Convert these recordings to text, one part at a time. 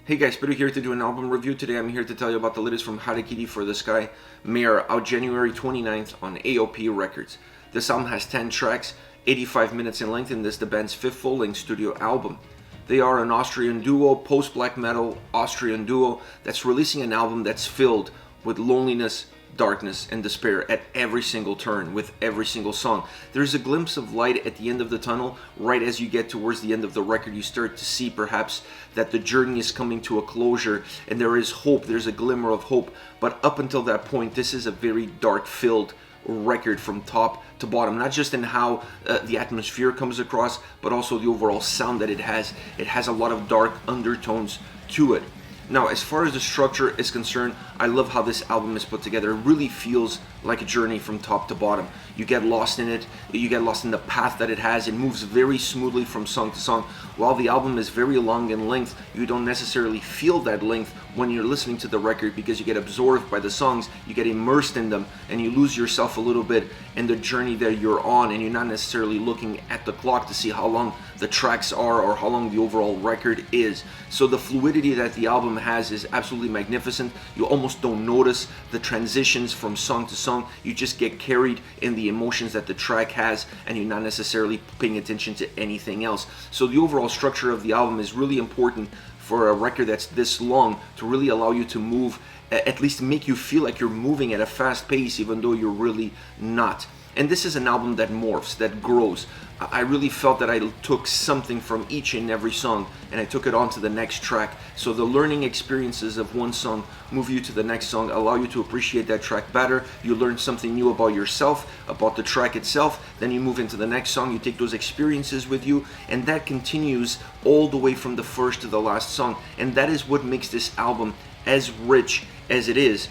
Hey guys, Peter here to do an album review. Today I'm here to tell you about the latest from Harakiri for the Sky, Măre, out January 29th on A&P-REACTS. This album has 10 tracks, 85 minutes in length, and this is the band's fifth full-length studio album. They are an Austrian duo, post-black metal Austrian duo that's releasing an album that's filled with loneliness, darkness, and despair at every single turn, with every single song. There's a glimpse of light at the end of the tunnel. Right as you get towards the end of the record, you start to see perhaps that the journey is coming to a closure, and there is hope, there's a glimmer of hope. But up until that point, this is a very dark-filled record from top to bottom, not just in how the atmosphere comes across, but also the overall sound that it has. It has a lot of dark undertones to it. Now, as far as the structure is concerned, I love how this album is put together. It really feels like a journey from top to bottom. You get lost in it, you get lost in the path that it has. It moves very smoothly from song to song. While the album is very long in length, you don't necessarily feel that length when you're listening to the record because you get absorbed by the songs, you get immersed in them, and you lose yourself a little bit in the journey that you're on, and you're not necessarily looking at the clock to see how long the tracks are or how long the overall record is. So the fluidity that the album has is absolutely magnificent. You almost don't notice the transitions from song to song. You just get carried in the emotions that the track has, and you're not necessarily paying attention to anything else. So the overall structure of the album is really important for a record that's this long to really allow you to move, at least make you feel like you're moving at a fast pace even though you're really not. And this is an album that morphs, that grows. I really felt that I took something from each and every song and I took it on to the next track. So the learning experiences of one song move you to the next song, allow you to appreciate that track better. You learn something new about yourself, about the track itself. Then you move into the next song, you take those experiences with you, and that continues all the way from the first to the last song. And that is what makes this album as rich as it is,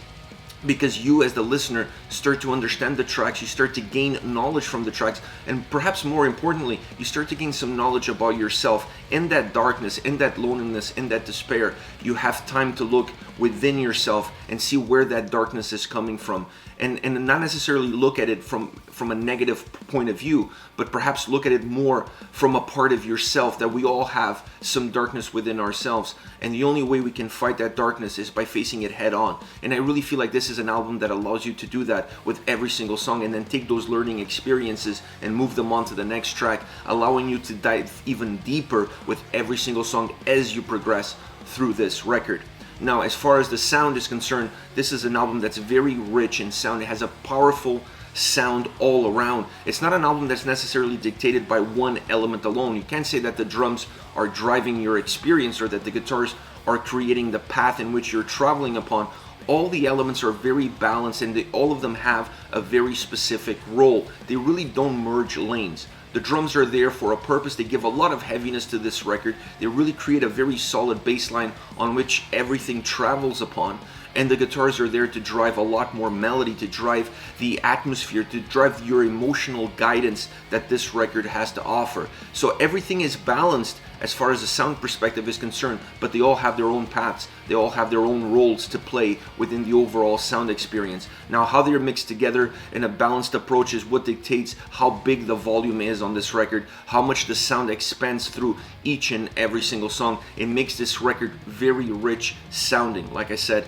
because you as the listener start to understand the tracks, you start to gain knowledge from the tracks, and perhaps more importantly, you start to gain some knowledge about yourself. In that darkness, in that loneliness, in that despair, you have time to look within yourself and see where that darkness is coming from, and not necessarily look at it from a negative point of view, but perhaps look at it more from a part of yourself, that we all have some darkness within ourselves, and the only way we can fight that darkness is by facing it head on. And I really feel like this is an album that allows you to do that with every single song, and then take those learning experiences and move them on to the next track, allowing you to dive even deeper with every single song as you progress through this record. Now, as far as the sound is concerned, this is an album that's very rich in sound. It has a powerful sound all around. It's not an album that's necessarily dictated by one element alone. You can't say that the drums are driving your experience or that the guitars are creating the path in which you're traveling upon. All the elements are very balanced, and all of them have a very specific role. They really don't merge lanes. The drums are there for a purpose. They give a lot of heaviness to this record. They really create a very solid bass line on which everything travels upon. And the guitars are there to drive a lot more melody, to drive the atmosphere, to drive your emotional guidance that this record has to offer. So everything is balanced as far as the sound perspective is concerned, but they all have their own paths. They all have their own roles to play within the overall sound experience. Now, how they're mixed together in a balanced approach is what dictates how big the volume is on this record, how much the sound expands through each and every single song. It makes this record very rich sounding, like I said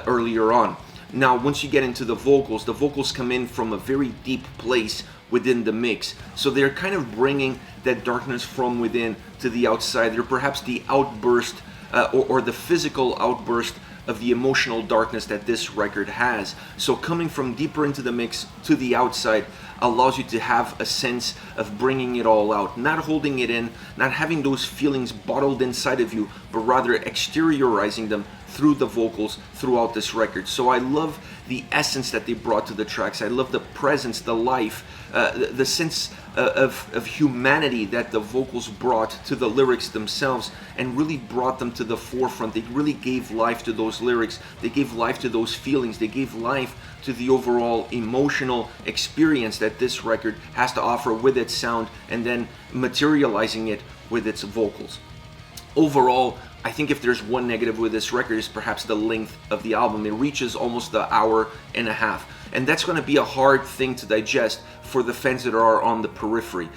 earlier on. Now, once you get into the vocals come in from a very deep place within the mix. So they're kind of bringing that darkness from within to the outside. They're perhaps the outburst or the physical outburst of the emotional darkness that this record has. So coming from deeper into the mix to the outside allows you to have a sense of bringing it all out, not holding it in, not having those feelings bottled inside of you, but rather exteriorizing them through the vocals throughout this record. So I love the essence that they brought to the tracks. I love the presence, the life, the sense of humanity that the vocals brought to the lyrics themselves, and really brought them to the forefront. They really gave life to those lyrics. They gave life to those feelings. They gave life to the overall emotional experience that this record has to offer with its sound, and then materializing it with its vocals. Overall, I think if there's one negative with this record, is perhaps the length of the album. It reaches almost the hour and a half. And that's going to be a hard thing to digest for the fans that are on the periphery.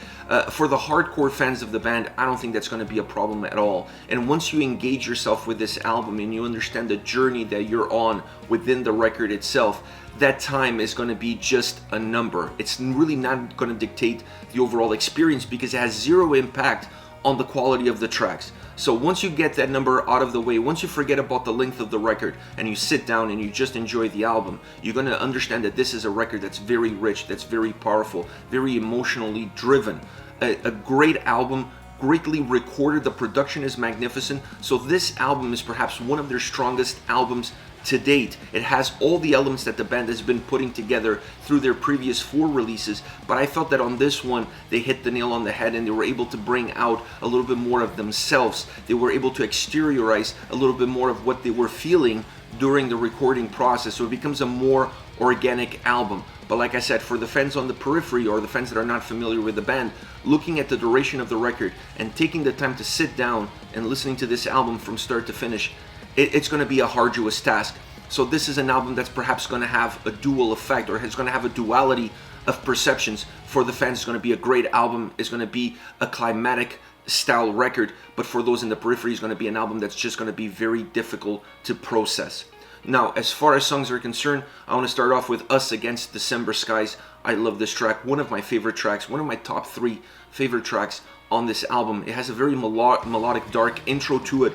For the hardcore fans of the band, I don't think that's going to be a problem at all. And once you engage yourself with this album and you understand the journey that you're on within the record itself, that time is going to be just a number. It's really not going to dictate the overall experience because it has zero impact on the quality of the tracks. So once you get that number out of the way, once you forget about the length of the record and you sit down and you just enjoy the album, you're going to understand that this is a record that's very rich, that's very powerful, very emotionally driven. A great album, greatly recorded. The production is magnificent. So this album is perhaps one of their strongest albums to date. It has all the elements that the band has been putting together through their previous 4 releases, but I felt that on this one they hit the nail on the head and they were able to bring out a little bit more of themselves. They were able to exteriorize a little bit more of what they were feeling during the recording process, so it becomes a more organic album. But like I said, for the fans on the periphery or the fans that are not familiar with the band, looking at the duration of the record and taking the time to sit down and listening to this album from start to finish, it's going to be a arduous task. So this is an album that's perhaps going to have a dual effect, or it's going to have a duality of perceptions. For the fans, it's going to be a great album. It's going to be a climatic style record, but for those in the periphery, it's going to be an album that's just going to be very difficult to process. Now, as far as songs are concerned, I want to start off with Us Against December Skies. I love this track, one of my favorite tracks, one of my top 3 favorite tracks on this album. It has a very melodic, dark intro to it.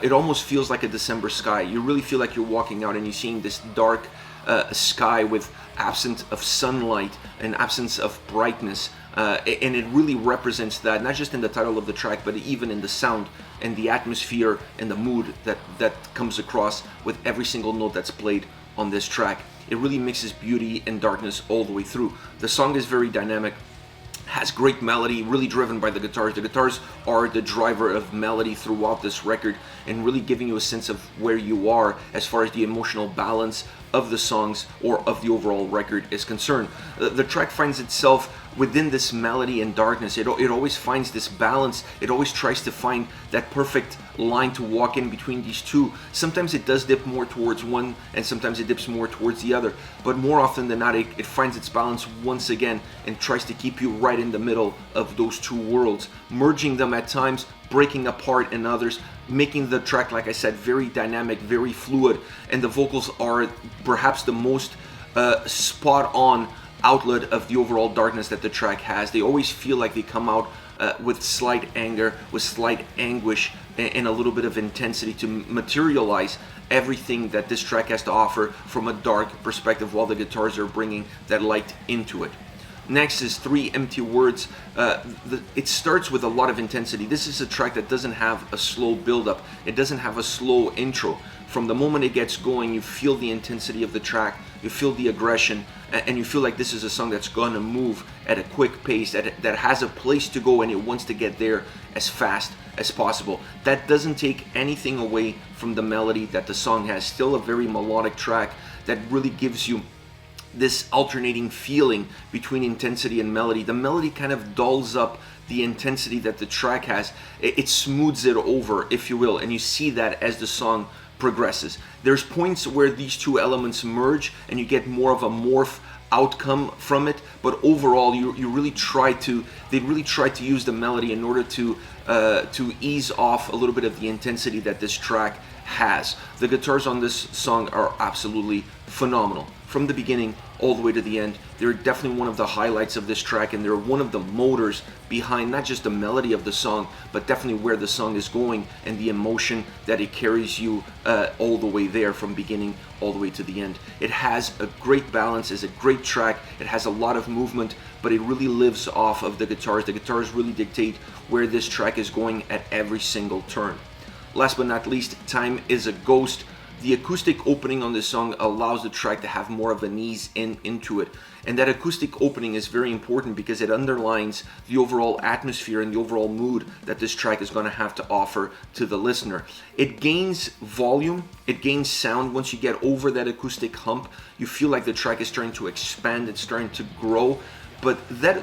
It almost feels like a December sky. You really feel like you're walking out and you're seeing this dark sky with absence of sunlight and absence of brightness. And it really represents that, not just in the title of the track, but even in the sound and the atmosphere and the mood that comes across with every single note that's played on this track. It really mixes beauty and darkness all the way through. The song is very dynamic, has great melody, really driven by the guitars. The guitars are the driver of melody throughout this record and really giving you a sense of where you are as far as the emotional balance of the songs or of the overall record is concerned. The track finds itself within this melody and darkness. It always finds this balance. It always tries to find that perfect line to walk in between these two. Sometimes it does dip more towards one and sometimes it dips more towards the other, but more often than not it finds its balance once again and tries to keep you right in the middle of those two worlds, merging them at times, breaking apart in others, making the track, like I said, very dynamic, very fluid, and the vocals are perhaps the most spot on outlet of the overall darkness that the track has. They always feel like they come out with slight anger, with slight anguish, and a little bit of intensity to materialize everything that this track has to offer from a dark perspective, while the guitars are bringing that light into it. Next is 3 Empty Words. It starts with a lot of intensity. This is a track that doesn't have a slow build-up. It doesn't have a slow intro. From the moment it gets going, you feel the intensity of the track, you feel the aggression, and you feel like this is a song that's gonna move at a quick pace, that has a place to go and it wants to get there as fast as possible. That doesn't take anything away from the melody that the song has. Still a very melodic track that really gives you this alternating feeling between intensity and melody. The melody kind of dulls up the intensity that the track has. It smooths it over, if you will, and you see that as the song progresses. There's points where these two elements merge and you get more of a morph outcome from it, but overall they really try to use the melody in order to ease off a little bit of the intensity that this track has. The guitars on this song are absolutely phenomenal. From the beginning all the way to the end, they're definitely one of the highlights of this track, and they're one of the motors behind not just the melody of the song, but definitely where the song is going and the emotion that it carries you all the way there, from beginning all the way to the end. It has a great balance, it's a great track, it has a lot of movement, but it really lives off of the guitars. The guitars really dictate where this track is going at every single turn. Last but not least, Time is a Ghost. The acoustic opening on this song allows the track to have more of an ease into it. And that acoustic opening is very important because it underlines the overall atmosphere and the overall mood that this track is going to have to offer to the listener. It gains volume, it gains sound. Once you get over that acoustic hump, you feel like the track is starting to expand, it's starting to grow. But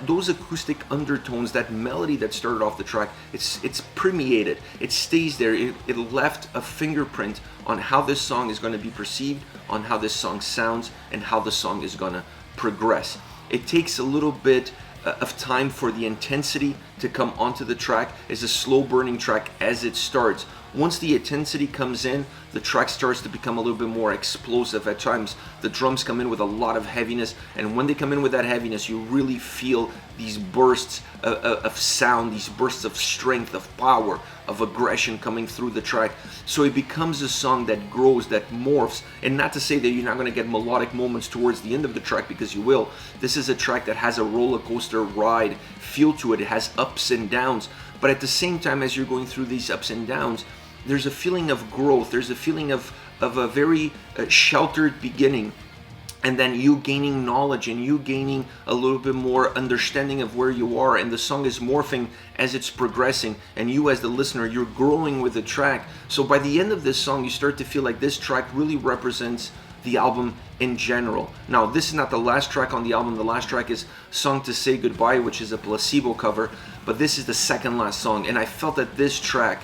those acoustic undertones, that melody that started off the track, it's permeated. It stays there. It left a fingerprint on how this song is going to be perceived, on how this song sounds, and how the song is going to progress. It takes a little bit of time for the intensity to come onto the track. It's a slow burning track as it starts. Once the intensity comes in, the track starts to become a little bit more explosive. At times, the drums come in with a lot of heaviness, and when they come in with that heaviness, you really feel these bursts of sound, these bursts of strength, of power, of aggression coming through the track. So it becomes a song that grows, that morphs, and not to say that you're not going to get melodic moments towards the end of the track, because you will. This is a track that has a roller coaster ride feel to it. It has ups and downs, but at the same time, as you're going through these ups and downs, there's a feeling of growth. There's a feeling of a very sheltered beginning, and then you gaining knowledge and you gaining a little bit more understanding of where you are, and the song is morphing as it's progressing, and you as the listener, you're growing with the track. So by the end of this song, you start to feel like this track really represents the album in general. Now, this is not the last track on the album. The last track is Song to Say Goodbye, which is a Placebo cover, but this is the second last song, and I felt that this track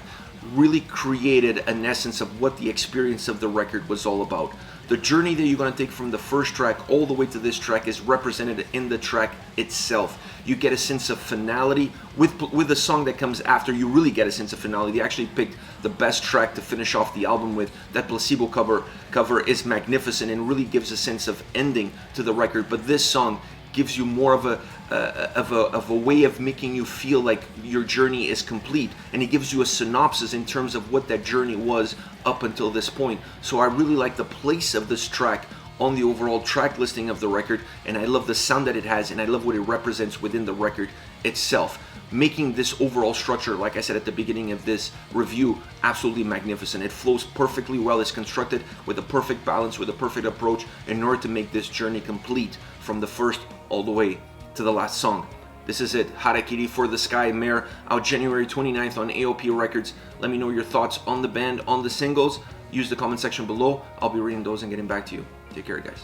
really created an essence of what the experience of the record was all about. The journey that you're going to take from the first track all the way to this track is represented in the track itself. You get a sense of finality. With the song that comes after, you really get a sense of finality. They actually picked the best track to finish off the album with. That Placebo cover is magnificent and really gives a sense of ending to the record. But this song gives you more of a way of making you feel like your journey is complete, and it gives you a synopsis in terms of what that journey was up until this point. So I really like the place of this track on the overall track listing of the record, and I love the sound that it has, and I love what it represents within the record itself, making this overall structure, like I said at the beginning of this review, absolutely magnificent. It flows perfectly well. It's constructed with a perfect balance, with a perfect approach in order to make this journey complete from the first all the way to the last song. This is it. Harakiri for the Sky, Mare, out January 29th on A&P Records. Let me know your thoughts on the band, on the singles. Use the comment section below. I'll be reading those and getting back to you. Take care, guys.